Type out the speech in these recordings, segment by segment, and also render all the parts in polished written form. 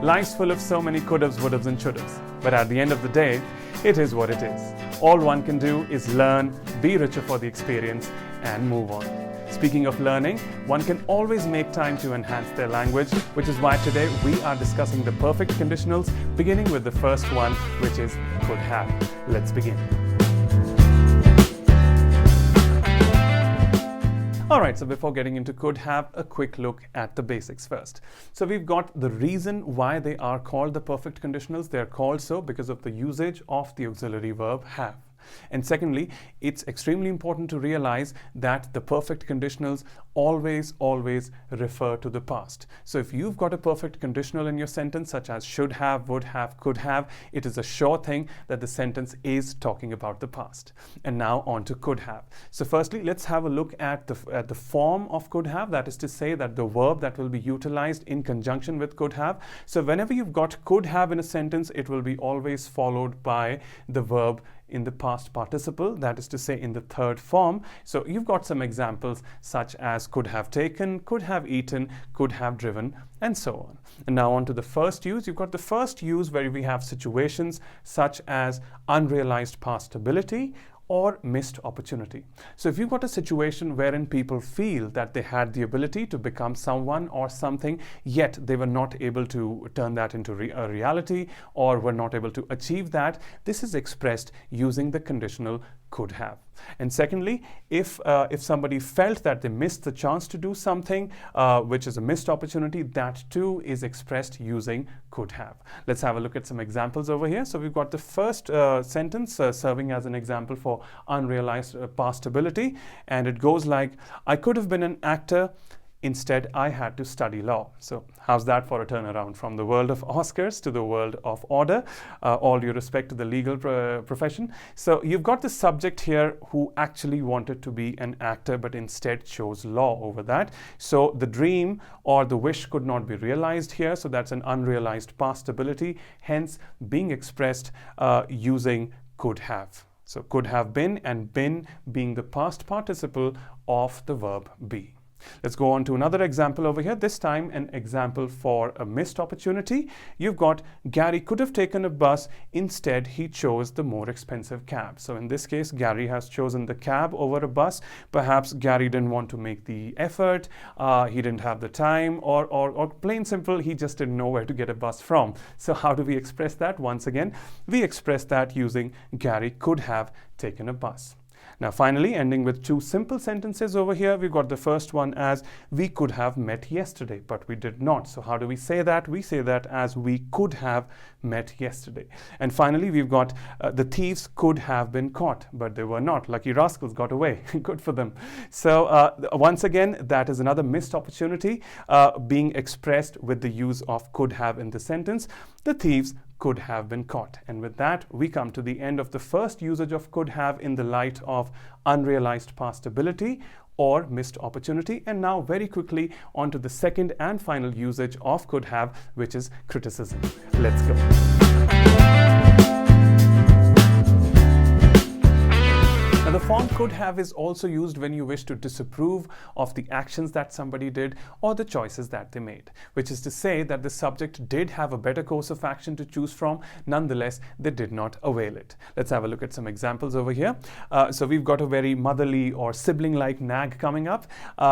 Life's full of so many could haves, would haves, and should haves. But at the end of the day, it is what it is. All one can do is learn, be richer for the experience, and move on. Speaking of learning, one can always make time to enhance their language, which is why today we are discussing the perfect conditionals, beginning with the first one, which is could have. Let's begin. Alright, so before getting into could have, a quick look at the basics first. So we've got the reason why they are called the perfect conditionals. They are called so because of the usage of the auxiliary verb have. And secondly, it's extremely important to realize that the perfect conditionals always refer to the past. So if you've got a perfect conditional in your sentence, such as should have, would have, could have, it is a sure thing that the sentence is talking about the past. And now on to could have. So firstly, let's have a look at the form of could have. That is to say that the verb that will be utilized in conjunction with could have. So whenever you've got could have in a sentence, it will be always followed by the verb in the past participle, that is to say in the third form. So you've got some examples such as could have taken, could have eaten, could have driven, and so on. And now on to the first use. You've got the first use where we have situations such as unrealized past ability or missed opportunity. So if you've got a situation wherein people feel that they had the ability to become someone or something, yet they were not able to turn that into a reality or were not able to achieve that, this is expressed using the conditional could have. And secondly, if somebody felt that they missed the chance to do something, which is a missed opportunity, that too is expressed using could have. Let's have a look at some examples over here. So we've got the first sentence serving as an example for unrealized past ability, and it goes like, I could have been an actor, instead I had to study law. So how's that for a turnaround from the world of Oscars to the world of order? All due respect to the legal profession. So you've got the subject here who actually wanted to be an actor but instead chose law over that. So the dream or the wish could not be realized here. So that's an unrealized past ability, hence being expressed using could have. So could have been, and been being the past participle of the verb be. Let's go on to another example over here, this time an example for a missed opportunity. You've got Gary could have taken a bus, instead he chose the more expensive cab. So in this case, Gary has chosen the cab over a bus. Perhaps Gary didn't want to make the effort, he didn't have the time, or plain simple, he just didn't know where to get a bus from. So how do we express that? Once again, we express that using Gary could have taken a bus. Now finally, ending with two simple sentences over here, we've got the first one as we could have met yesterday, but we did not. So how do we say that? We say that as we could have met yesterday. And finally, we've got the thieves could have been caught, but they were not. Lucky rascals got away. Good for them. So once again, that is another missed opportunity being expressed with the use of could have in the sentence. The thieves could have been caught. And with that, we come to the end of the first usage of could have in the light of unrealized past ability or missed opportunity. And now very quickly on to the second and final usage of could have, which is criticism. Let's go. Now the form could have is also used when you wish to disapprove of the actions that somebody did or the choices that they made, which is to say that the subject did have a better course of action to choose from, nonetheless they did not avail it. Let's have a look at some examples over here. So we've got a very motherly or sibling-like nag coming up.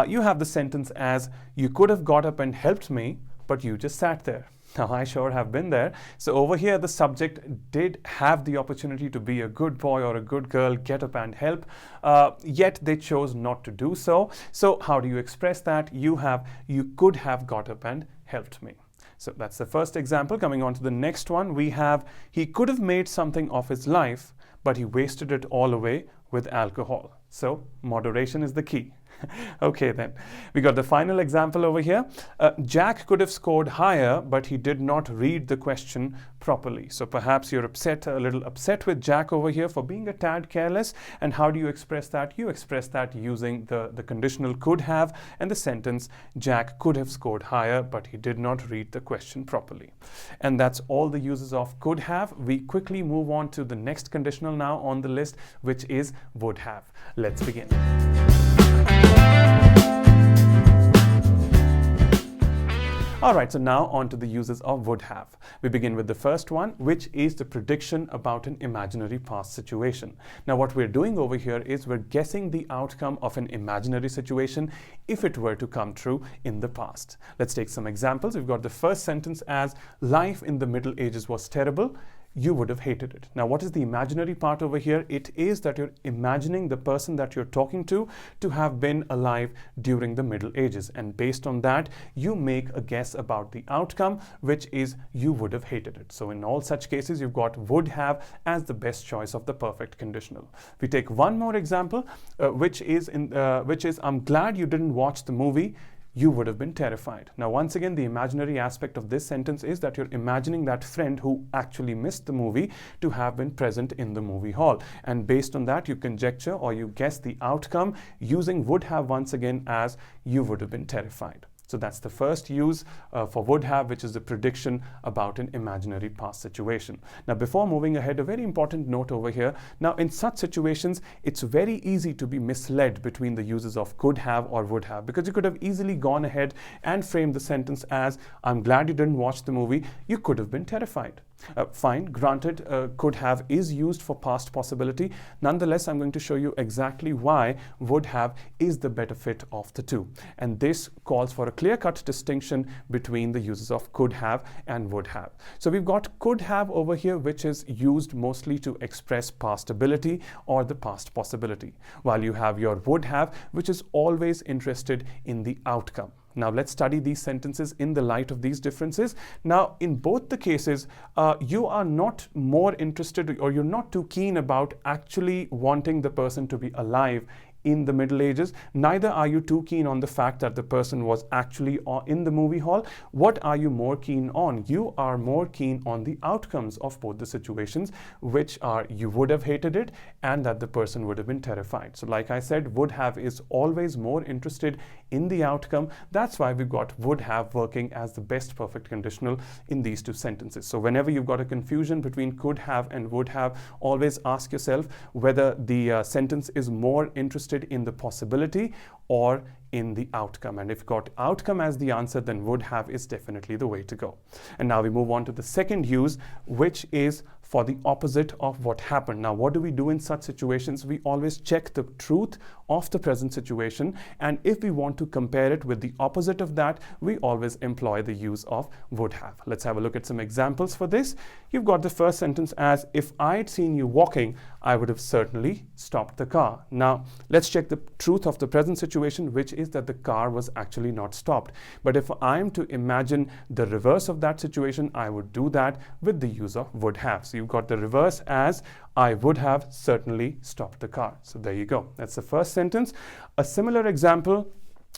You have the sentence as, you could have got up and helped me, but you just sat there. Now, I sure have been there. So over here, the subject did have the opportunity to be a good boy or a good girl, get up and help, yet they chose not to do so. So how do you express that? You could have got up and helped me. So that's the first example. Coming on to the next one, we have, he could have made something of his life, but he wasted it all away with alcohol. So moderation is the key. Okay, then we got the final example over here. Jack could have scored higher, but he did not read the question properly. So perhaps you're a little upset with Jack over here for being a tad careless. And how do you express that? You express that using the conditional could have and the sentence, Jack could have scored higher, but he did not read the question properly. And that's all the uses of could have. We quickly move on to the next conditional now on the list, which is would have. Let's begin. All right, so now on to the uses of would have. We begin with the first one, which is the prediction about an imaginary past situation. Now, what we're doing over here is we're guessing the outcome of an imaginary situation if it were to come true in the past. Let's take some examples. We've got the first sentence as life in the Middle Ages was terrible. You would have hated it. Now, what is the imaginary part over here? It is that you're imagining the person that you're talking to have been alive during the Middle Ages. And based on that, you make a guess about the outcome, which is you would have hated it. So in all such cases, you've got would have as the best choice of the perfect conditional. We take one more example, which is I'm glad you didn't watch the movie. You would have been terrified. Now, once again, the imaginary aspect of this sentence is that you're imagining that friend who actually missed the movie to have been present in the movie hall. And based on that, you conjecture or you guess the outcome using would have once again as you would have been terrified. So that's the first use for would have, which is the prediction about an imaginary past situation. Now, before moving ahead, a very important note over here. Now, in such situations, it's very easy to be misled between the uses of could have or would have, because you could have easily gone ahead and framed the sentence as, I'm glad you didn't watch the movie. You could have been terrified. Fine, granted, could have is used for past possibility. Nonetheless, I'm going to show you exactly why would have is the better fit of the two. And this calls for a clear-cut distinction between the uses of could have and would have. So we've got could have over here, which is used mostly to express past ability or the past possibility, while you have your would have, which is always interested in the outcome. Now, let's study these sentences in the light of these differences. Now, in both the cases, you are not more interested or you're not too keen about actually wanting the person to be alive in the Middle Ages. Neither are you too keen on the fact that the person was actually in the movie hall. What are you more keen on? You are more keen on the outcomes of both the situations, which are you would have hated it and that the person would have been terrified. So like I said, would have is always more interested in the outcome. That's why we've got would have working as the best perfect conditional in these two sentences. So whenever you've got a confusion between could have and would have, always ask yourself whether the sentence is more interested in the possibility or in the outcome. And if you've got outcome as the answer, then would have is definitely the way to go. And now we move on to the second use, which is for the opposite of what happened. Now, what do we do in such situations? We always check the truth of the present situation, and if we want to compare it with the opposite of that, we always employ the use of would have. Let's have a look at some examples for this. You've got the first sentence as, if I'd seen you walking, I would have certainly stopped the car. Now, let's check the truth of the present situation, which is that the car was actually not stopped. But if I'm to imagine the reverse of that situation, I would do that with the use of would have. So you've got the reverse as, I would have certainly stopped the car. So there you go. That's the first sentence. A similar example,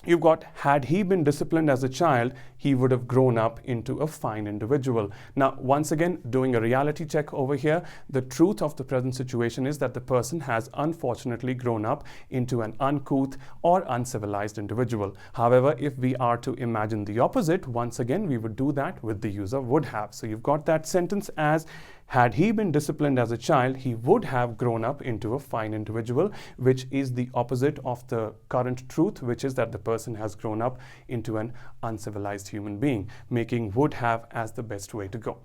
you've got, had he been disciplined as a child, he would have grown up into a fine individual. Now, once again, doing a reality check over here, the truth of the present situation is that the person has unfortunately grown up into an uncouth or uncivilized individual. However, if we are to imagine the opposite, once again, we would do that with the use of would have. So you've got that sentence as, had he been disciplined as a child, he would have grown up into a fine individual, which is the opposite of the current truth, which is that the person has grown up into an uncivilized human being, making would have as the best way to go.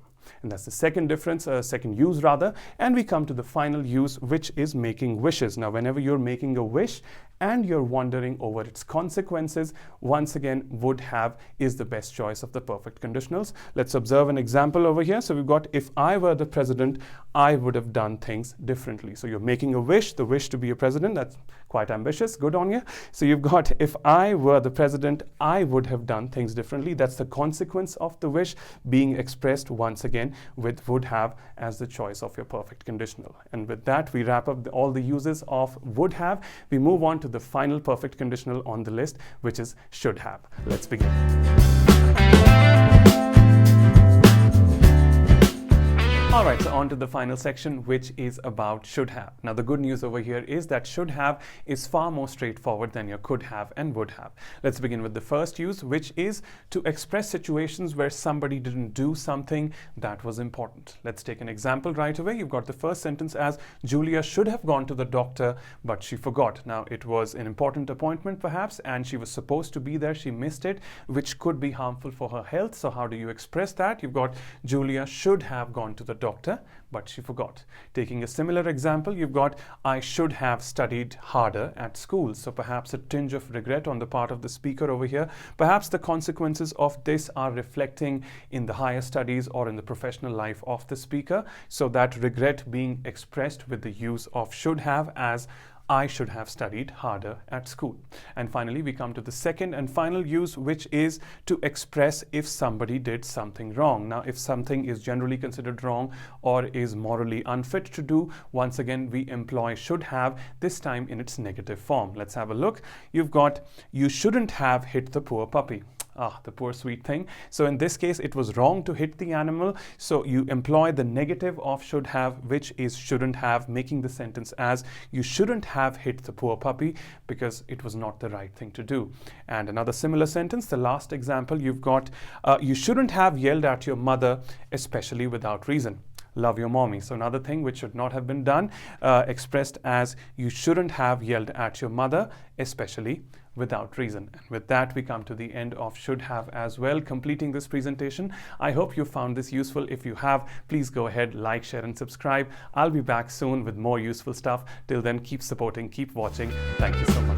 And that's the second difference, second use rather. And we come to the final use, which is making wishes. Now, whenever you're making a wish and you're wondering over its consequences, once again, would have is the best choice of the perfect conditionals. Let's observe an example over here. So we've got, if I were the president, I would have done things differently. So you're making a wish, the wish to be a president. That's quite ambitious. Good on you. So you've got, if I were the president, I would have done things differently. That's the consequence of the wish being expressed once again with would have as the choice of your perfect conditional. And with that, we wrap up all the uses of would have. We move on to the final perfect conditional on the list, which is should have. Let's begin. All right, so on to the final section, which is about should have. Now, the good news over here is that should have is far more straightforward than your could have and would have. Let's begin with the first use, which is to express situations where somebody didn't do something that was important. Let's take an example right away. You've got the first sentence as Julia should have gone to the doctor, but she forgot. Now, it was an important appointment perhaps, and she was supposed to be there. She missed it, which could be harmful for her health. So how do you express that? You've got Julia should have gone to the doctor, but she forgot. Taking a similar example, you've got I should have studied harder at school. So perhaps a tinge of regret on the part of the speaker over here. Perhaps the consequences of this are reflecting in the higher studies or in the professional life of the speaker. So that regret being expressed with the use of should have as I should have studied harder at school. And finally, we come to the second and final use, which is to express if somebody did something wrong. Now, if something is generally considered wrong or is morally unfit to do, once again, we employ should have, this time in its negative form. Let's have a look. You've got, you shouldn't have hit the poor puppy. Ah, the poor sweet thing. So in this case, it was wrong to hit the animal. So you employ the negative of should have, which is shouldn't have, making the sentence as you shouldn't have hit the poor puppy because it was not the right thing to do. And another similar sentence, the last example, you've got you shouldn't have yelled at your mother, especially without reason. Love your mommy. So another thing which should not have been done, expressed as you shouldn't have yelled at your mother, especially without reason. And with that, we come to the end of should have as well, completing this presentation. I hope you found this useful. If you have, please go ahead, like, share, and subscribe. I'll be back soon with more useful stuff. Till then, keep supporting, keep watching. Thank you so much.